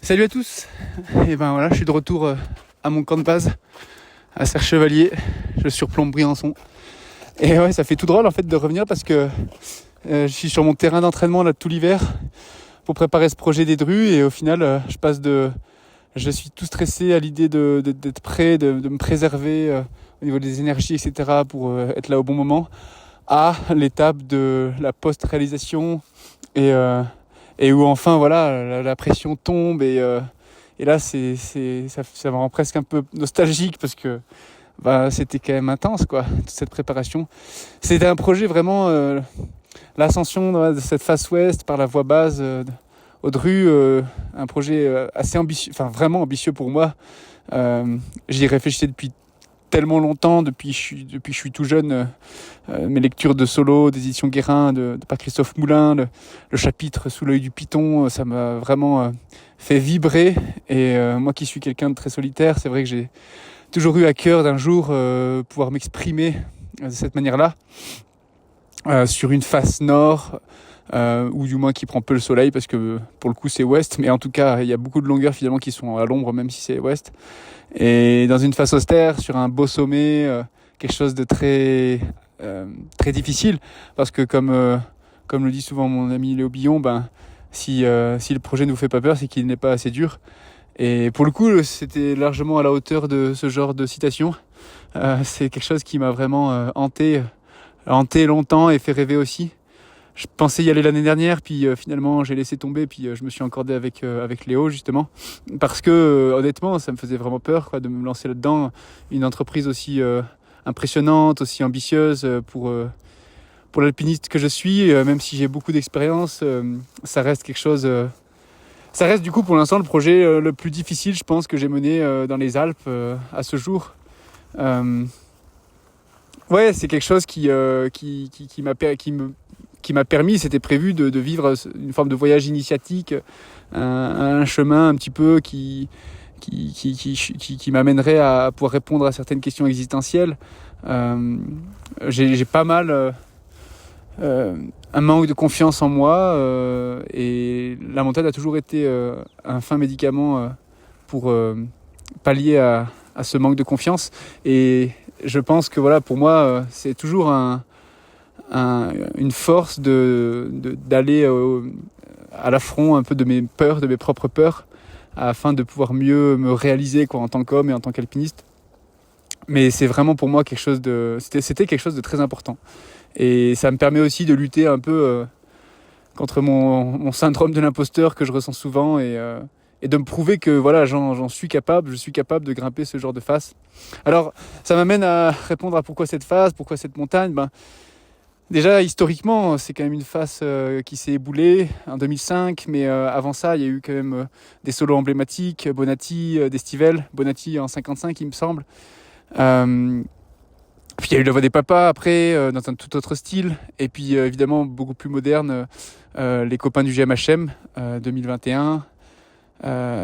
Salut à tous. Et ben voilà, je suis de retour à mon camp de base à Serre-Chevalier. Je surplombe Briançon. Et ouais, ça fait tout drôle en fait de revenir parce que je suis sur mon terrain d'entraînement là tout l'hiver pour préparer ce projet des drues et au final je suis tout stressé à l'idée d'être prêt, de me préserver au niveau des énergies, etc. pour être là au bon moment, à l'étape de la post-réalisation et où enfin voilà la pression tombe et là ça me rend presque un peu nostalgique parce que c'était quand même intense quoi, toute cette préparation. C'était un projet vraiment l'ascension de cette face ouest par la voie basse aux drues, un projet assez ambitieux, enfin vraiment ambitieux pour moi. J'y réfléchissais depuis tellement longtemps, depuis que je suis tout jeune. Mes lectures de Solo, des éditions Guérin, de par Christophe Moulin, le chapitre Sous l'œil du python, ça m'a vraiment fait vibrer. Et moi qui suis quelqu'un de très solitaire, c'est vrai que j'ai toujours eu à cœur d'un jour pouvoir m'exprimer de cette manière-là, sur une face nord, ou du moins qui prend peu le soleil, parce que pour le coup c'est ouest, mais en tout cas il y a beaucoup de longueurs finalement qui sont à l'ombre même si c'est ouest. Et dans une face austère, sur un beau sommet, quelque chose de très difficile, parce que comme le dit souvent mon ami Léo Billon, si le projet ne vous fait pas peur, c'est qu'il n'est pas assez dur. Et pour le coup, c'était largement à la hauteur de ce genre de citation. C'est quelque chose qui m'a vraiment hanté longtemps et fait rêver aussi. Je pensais y aller l'année dernière, puis finalement j'ai laissé tomber, puis je me suis accordé avec Léo justement, parce que honnêtement ça me faisait vraiment peur quoi, de me lancer là-dedans. Une entreprise aussi impressionnante, aussi ambitieuse pour l'alpiniste que je suis, même si j'ai beaucoup d'expérience, ça reste quelque chose... ça reste du coup pour l'instant le projet le plus difficile je pense que j'ai mené dans les Alpes à ce jour. Ouais, c'est quelque chose qui m'a permis, c'était prévu de vivre une forme de voyage initiatique, un chemin un petit peu qui m'amènerait à pouvoir répondre à certaines questions existentielles. J'ai pas mal un manque de confiance en moi, et la montagne a toujours été un fin médicament pour pallier à ce manque de confiance. Et je pense que voilà, pour moi, c'est toujours une force d'aller à l'affront un peu de mes peurs, de mes propres peurs, afin de pouvoir mieux me réaliser quoi, en tant qu'homme et en tant qu'alpiniste. Mais c'est vraiment pour moi c'était quelque chose de très important. Et ça me permet aussi de lutter un peu contre mon syndrome de l'imposteur que je ressens souvent et de me prouver que voilà, j'en suis capable, je suis capable de grimper ce genre de face. Alors ça m'amène à répondre à pourquoi cette face, pourquoi cette montagne. Déjà, historiquement, c'est quand même une face qui s'est éboulée en 2005, mais avant ça, il y a eu quand même des solos emblématiques, Bonatti, d'Estivelle, Bonatti en 55, il me semble. Puis il y a eu La Voix des Papas après, dans un tout autre style, et puis évidemment beaucoup plus moderne, les copains du GMHM 2021.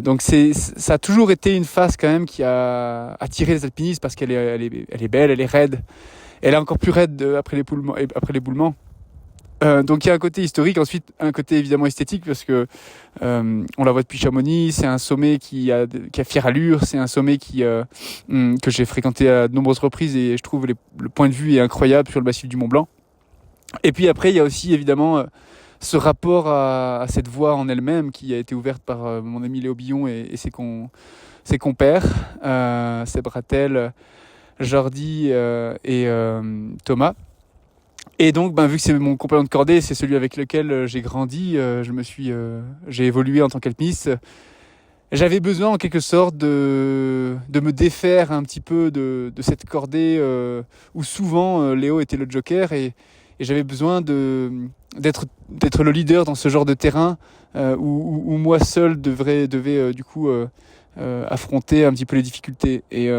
Donc ça a toujours été une face quand même qui a attiré les alpinistes parce qu'elle est belle, elle est raide. Elle est encore plus raide après l'éboulement. Donc il y a un côté historique, ensuite un côté évidemment esthétique parce que on la voit depuis Chamonix, c'est un sommet qui a fière allure, c'est un sommet que j'ai fréquenté à de nombreuses reprises et je trouve le point de vue est incroyable sur le massif du Mont Blanc. Et puis après il y a aussi évidemment ce rapport à cette voie en elle-même qui a été ouverte par mon ami Léo Billon et ses compères, Seb Rattel, Jordi et Thomas. Et donc, vu que c'est mon compagnon de cordée, c'est celui avec lequel j'ai grandi, j'ai évolué en tant qu'alpiniste. J'avais besoin en quelque sorte de me défaire un petit peu de cette cordée où souvent Léo était le joker et j'avais besoin d'être le leader dans ce genre de terrain où moi seul devais du coup affronter un petit peu les difficultés et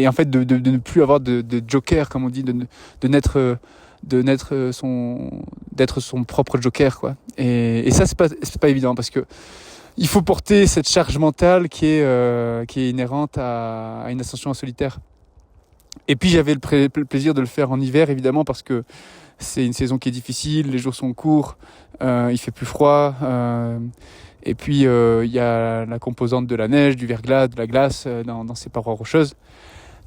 en fait de ne plus avoir de joker comme on dit, d'être son propre joker quoi. Et ça c'est pas évident parce que il faut porter cette charge mentale qui est inhérente à une ascension en solitaire. Et puis j'avais le plaisir de le faire en hiver évidemment parce que c'est une saison qui est difficile, les jours sont courts, il fait plus froid, Et puis il y a la composante de la neige, du verglas, de la glace dans ces parois rocheuses.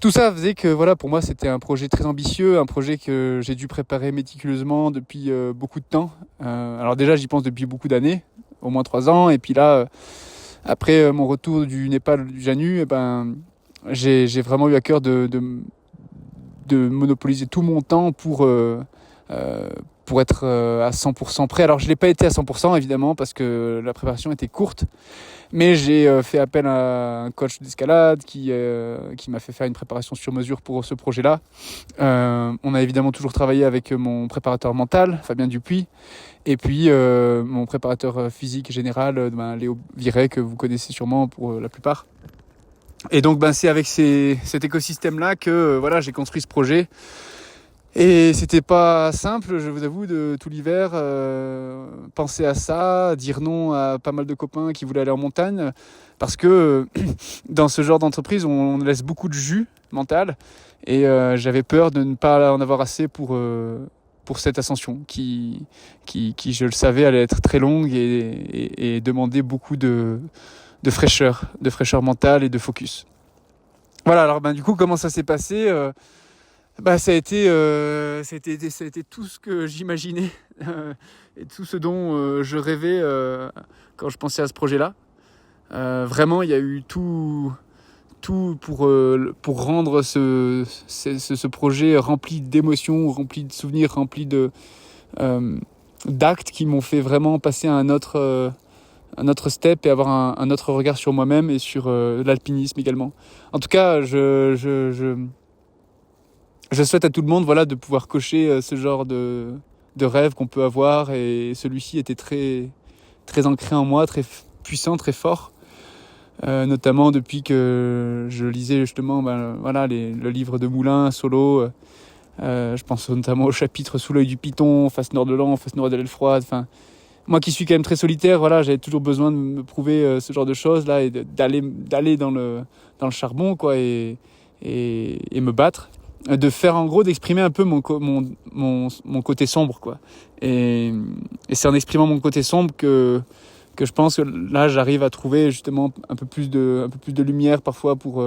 Tout ça faisait que voilà, pour moi c'était un projet très ambitieux, un projet que j'ai dû préparer méticuleusement depuis beaucoup de temps. Alors déjà j'y pense depuis beaucoup d'années, au moins 3 ans, et puis là après mon retour du Népal, du Janu, j'ai vraiment eu à cœur de monopoliser tout mon temps pour être à 100% prêt. Alors je ne l'ai pas été à 100% évidemment parce que la préparation était courte, mais j'ai fait appel à un coach d'escalade qui m'a fait faire une préparation sur mesure pour ce projet-là. On a évidemment toujours travaillé avec mon préparateur mental, Fabien Dupuis, et puis mon préparateur physique général, Léo Viret, que vous connaissez sûrement pour la plupart. Et donc c'est avec cet écosystème-là que voilà, j'ai construit ce projet. Et c'était pas simple, je vous avoue, de tout l'hiver penser à ça, dire non à pas mal de copains qui voulaient aller en montagne, parce que dans ce genre d'entreprise, on laisse beaucoup de jus mental, et j'avais peur de ne pas en avoir assez pour cette ascension, qui, je le savais, allait être très longue et demander beaucoup de fraîcheur mentale et de focus. Voilà, alors du coup, comment ça s'est passé ça a été tout ce que j'imaginais et tout ce dont je rêvais quand je pensais à ce projet-là. Vraiment, il y a eu tout pour rendre ce projet rempli d'émotions, rempli de souvenirs, rempli d'actes qui m'ont fait vraiment passer à un autre step et avoir un autre regard sur moi-même et sur l'alpinisme également. En tout cas, je souhaite à tout le monde de pouvoir cocher ce genre de rêve qu'on peut avoir, et celui-ci était très, très ancré en moi, très puissant, très fort, notamment depuis que je lisais justement le livre de Moulin, Solo. Je pense notamment au chapitre Sous l'œil du python, face nord de l'an, face nord de l'aile froide. Enfin, moi qui suis quand même très solitaire, j'avais toujours besoin de me prouver ce genre de choses là, et d'aller dans le charbon quoi, et me battre, de faire en gros, d'exprimer un peu mon côté sombre quoi. Et c'est en exprimant mon côté sombre que je pense que là j'arrive à trouver justement un peu plus de lumière parfois pour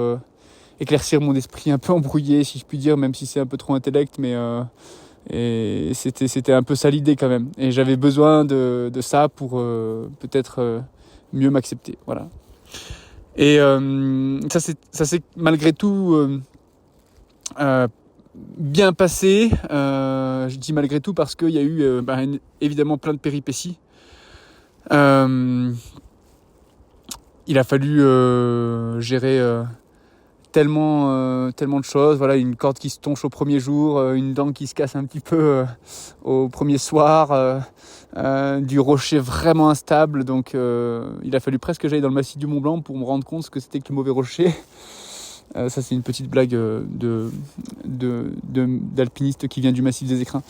éclaircir mon esprit un peu embrouillé, si je puis dire, même si c'est un peu trop intellect, mais et c'était un peu ça l'idée quand même, et j'avais besoin de ça pour peut-être mieux m'accepter, voilà. Et ça s'est malgré tout bien passé. Je dis malgré tout parce qu'il y a eu évidemment plein de péripéties. Il a fallu gérer tellement de choses, une corde qui se tonche au premier jour, une dent qui se casse un petit peu au premier soir, du rocher vraiment instable, donc il a fallu presque que j'aille dans le massif du Mont Blanc pour me rendre compte ce que c'était que le mauvais rocher. Ça c'est une petite blague d'alpiniste qui vient du massif des Écrins,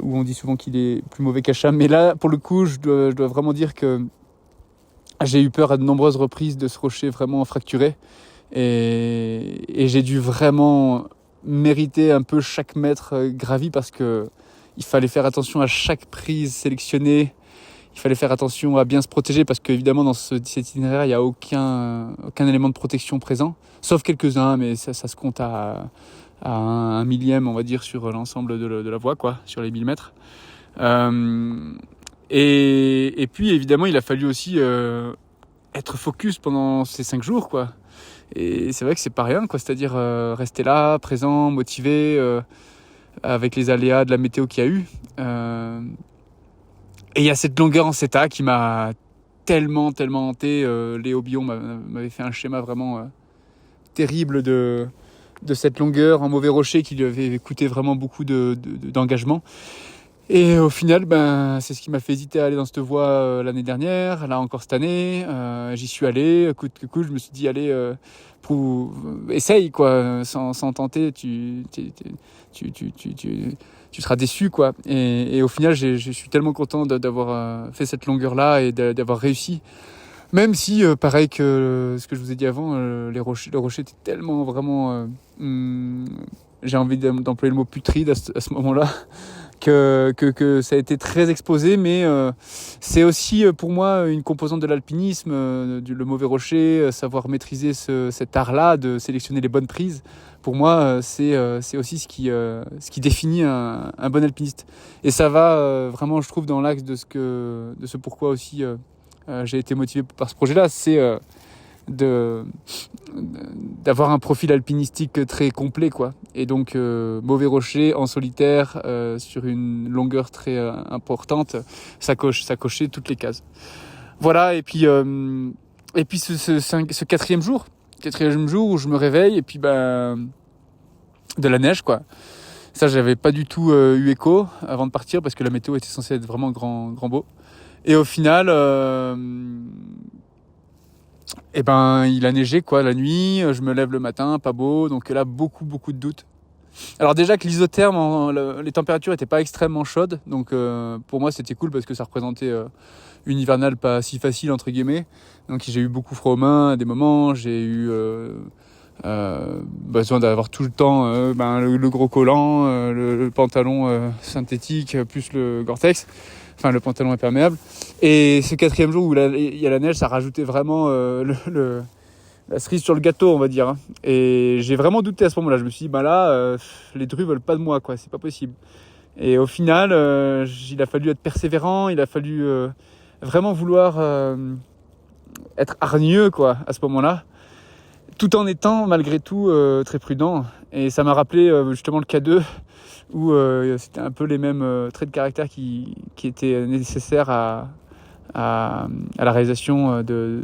où on dit souvent qu'il est plus mauvais qu'Acham, mais là pour le coup je dois vraiment dire que j'ai eu peur à de nombreuses reprises de ce rocher vraiment fracturé. Et j'ai dû vraiment mériter un peu chaque mètre gravi, parce que il fallait faire attention à chaque prise sélectionnée. Il fallait faire attention à bien se protéger, parce qu'évidemment dans cet itinéraire il n'y a aucun élément de protection présent, sauf quelques-uns, mais ça se compte à un millième on va dire sur l'ensemble de la voie quoi, sur les 1000 mètres. Et puis évidemment il a fallu aussi être focus pendant ces 5 jours quoi. Et c'est vrai que c'est pas rien quoi, c'est-à-dire rester là, présent, motivé, avec les aléas de la météo qu'il y a eu. Et il y a cette longueur en CETA qui m'a tellement hanté. Léo Bion m'avait fait un schéma vraiment terrible de cette longueur en mauvais rocher qui lui avait coûté vraiment beaucoup d'engagement. Et au final, c'est ce qui m'a fait hésiter à aller dans cette voie l'année dernière, là encore cette année. J'y suis allé, coûte que coûte, je me suis dit, allez, essaye quoi, sans tenter, tu seras déçu quoi. Et au final, je suis tellement content d'avoir fait cette longueur-là et d'avoir réussi. Même si, pareil que ce que je vous ai dit avant, le rocher était tellement vraiment... j'ai envie d'employer le mot putride à ce moment-là, que ça a été très exposé, mais c'est aussi pour moi une composante de l'alpinisme, le mauvais rocher, savoir maîtriser cet art-là, de sélectionner les bonnes prises. Pour moi, c'est aussi ce qui définit un bon alpiniste. Et ça va vraiment, je trouve, dans l'axe de ce pourquoi aussi j'ai été motivé par ce projet-là, c'est d'avoir un profil alpinistique très complet, quoi. Et donc mauvais rocher en solitaire sur une longueur très importante, ça cochait toutes les cases. Voilà. Et puis ce quatrième jour où je me réveille et puis de la neige, quoi. Ça, j'avais pas du tout eu écho avant de partir parce que la météo était censée être vraiment grand beau. Et au final il a neigé, quoi, la nuit, je me lève le matin, pas beau, donc là beaucoup de doutes. Alors déjà que l'isotherme, les températures étaient pas extrêmement chaudes, donc pour moi c'était cool parce que ça représentait une hivernale pas si facile entre guillemets. Donc j'ai eu beaucoup froid aux mains à des moments, j'ai eu besoin d'avoir tout le temps le gros collant, le pantalon synthétique plus le Gore-Tex. Enfin, le pantalon imperméable. Et ce quatrième jour où il y a la neige, ça rajoutait vraiment la cerise sur le gâteau, on va dire. Hein. Et j'ai vraiment douté à ce moment-là. Je me suis dit, les drues veulent pas de moi, quoi. C'est pas possible. Et au final, il a fallu être persévérant. Il a fallu vraiment vouloir être hargneux, quoi, à ce moment-là. Tout en étant, malgré tout, très prudent. Et ça m'a rappelé justement le K2, où c'était un peu les mêmes traits de caractère qui étaient nécessaires à la réalisation de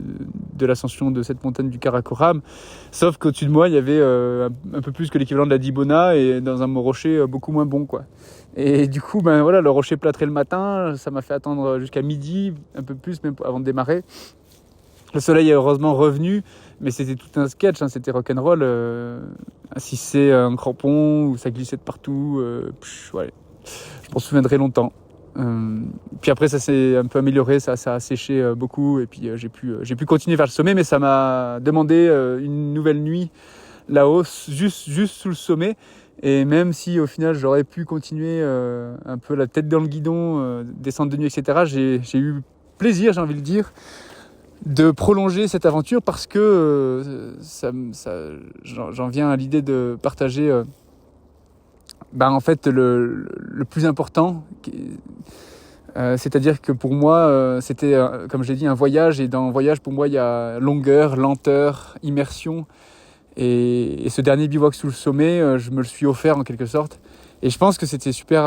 l'ascension de cette montagne du Karakoram. Sauf qu'au-dessus de moi, il y avait un peu plus que l'équivalent de la Dibona et dans un rocher beaucoup moins bon, quoi. Et du coup, le rocher plâtré le matin, ça m'a fait attendre jusqu'à midi, un peu plus même avant de démarrer. Le soleil est heureusement revenu, mais c'était tout un sketch, hein, c'était rock'n'roll. Si c'est un crampon où ça glissait de partout, ouais, je m'en souviendrai longtemps. Puis après, ça s'est un peu amélioré, ça a séché beaucoup, et puis j'ai pu continuer vers le sommet, mais ça m'a demandé une nouvelle nuit là-haut, juste sous le sommet. Et même si au final j'aurais pu continuer un peu la tête dans le guidon, descendre de nuit, etc., j'ai eu plaisir, j'ai envie de dire, de prolonger cette aventure parce que j'en viens à l'idée de partager en fait le plus important, c'est-à-dire que pour moi c'était comme j'ai dit un voyage, et dans un voyage pour moi il y a longueur, lenteur, immersion, et ce dernier bivouac sous le sommet je me le suis offert en quelque sorte, et je pense que c'était super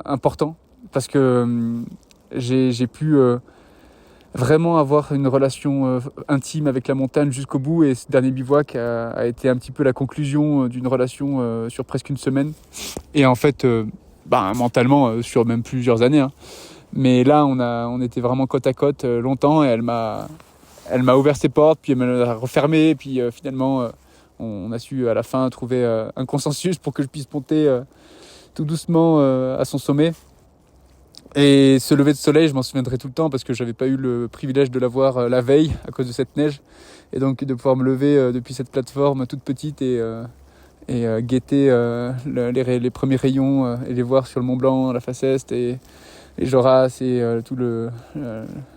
important parce que j'ai pu vraiment avoir une relation intime avec la montagne jusqu'au bout, et ce dernier bivouac a été un petit peu la conclusion d'une relation sur presque une semaine, et en fait mentalement sur même plusieurs années, hein. Mais là on était vraiment côte à côte longtemps, et elle m'a ouvert ses portes, puis elle me l'a refermé, puis finalement on a su à la fin trouver un consensus pour que je puisse monter tout doucement à son sommet. Et ce lever de soleil, je m'en souviendrai tout le temps parce que j'avais pas eu le privilège de la voir la veille à cause de cette neige, et donc de pouvoir me lever depuis cette plateforme toute petite et guetter les premiers rayons et les voir sur le Mont Blanc, la face est, et les Joras et tout le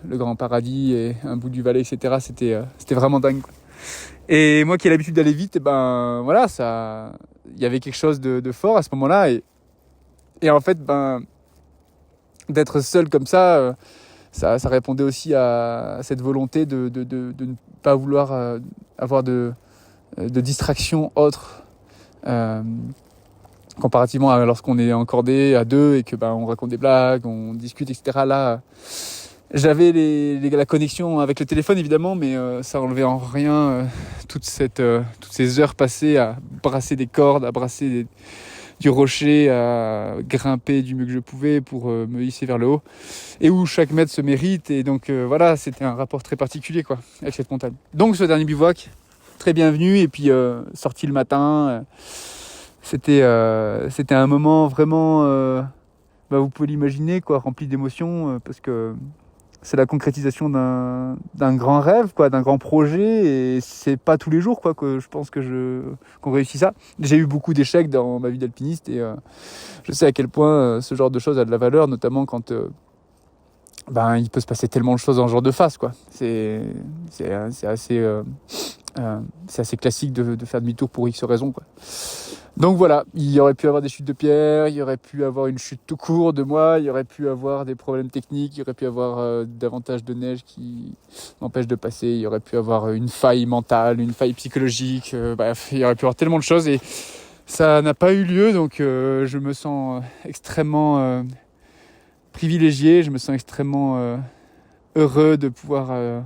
Grand Paradis et un bout du Valais, etc. C'était vraiment dingue, quoi. Et moi qui ai l'habitude d'aller vite, voilà, il y avait quelque chose de fort à ce moment-là, et en fait d'être seul comme ça, ça répondait aussi à cette volonté de ne pas vouloir avoir de distraction autre, comparativement à lorsqu'on est en cordée à deux et que on raconte des blagues, on discute, etc. Là, j'avais la connexion avec le téléphone évidemment, mais ça enlevait en rien toutes ces heures passées à brasser des cordes, à brasser du rocher, à grimper du mieux que je pouvais pour me hisser vers le haut, et où chaque mètre se mérite. Et donc voilà, c'était un rapport très particulier, quoi, avec cette montagne. Donc ce dernier bivouac, très bienvenu, et puis sorti le matin, c'était un moment vraiment, vous pouvez l'imaginer, quoi, rempli d'émotions, parce que c'est la concrétisation d'un grand rêve, quoi, d'un grand projet, et c'est pas tous les jours, quoi, que je pense qu'on réussit ça. J'ai eu beaucoup d'échecs dans ma vie d'alpiniste, et je sais à quel point ce genre de choses a de la valeur, notamment quand il peut se passer tellement de choses en jour de face, quoi. C'est assez classique de faire demi-tour pour X raisons, quoi. Donc voilà, il y aurait pu avoir des chutes de pierre, il y aurait pu avoir une chute tout court de moi, il y aurait pu avoir des problèmes techniques, il y aurait pu avoir davantage de neige qui m'empêche de passer, il y aurait pu avoir une faille mentale, une faille psychologique, bref, il y aurait pu avoir tellement de choses et ça n'a pas eu lieu, donc je me sens extrêmement privilégié, je me sens extrêmement heureux de pouvoir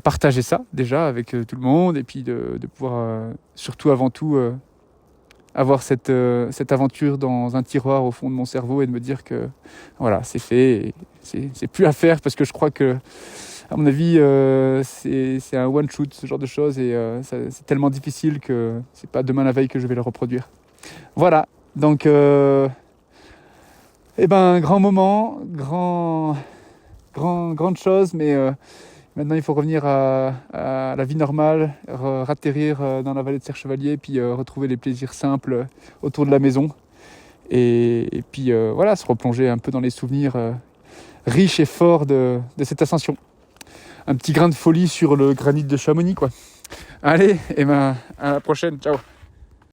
partager ça déjà avec tout le monde et puis de pouvoir surtout avant tout avoir cette aventure dans un tiroir au fond de mon cerveau et de me dire que voilà, c'est fait et c'est plus à faire parce que je crois que à mon avis c'est un one shoot ce genre de choses et c'est tellement difficile que c'est pas demain la veille que je vais le reproduire. Voilà, donc grand moment, grande chose, mais maintenant, il faut revenir à la vie normale, ratterrir dans la vallée de Serre-Chevalier, puis retrouver les plaisirs simples autour de la maison. Et puis, voilà, se replonger un peu dans les souvenirs riches et forts de cette ascension. Un petit grain de folie sur le granit de Chamonix, quoi. Allez, à la prochaine, ciao.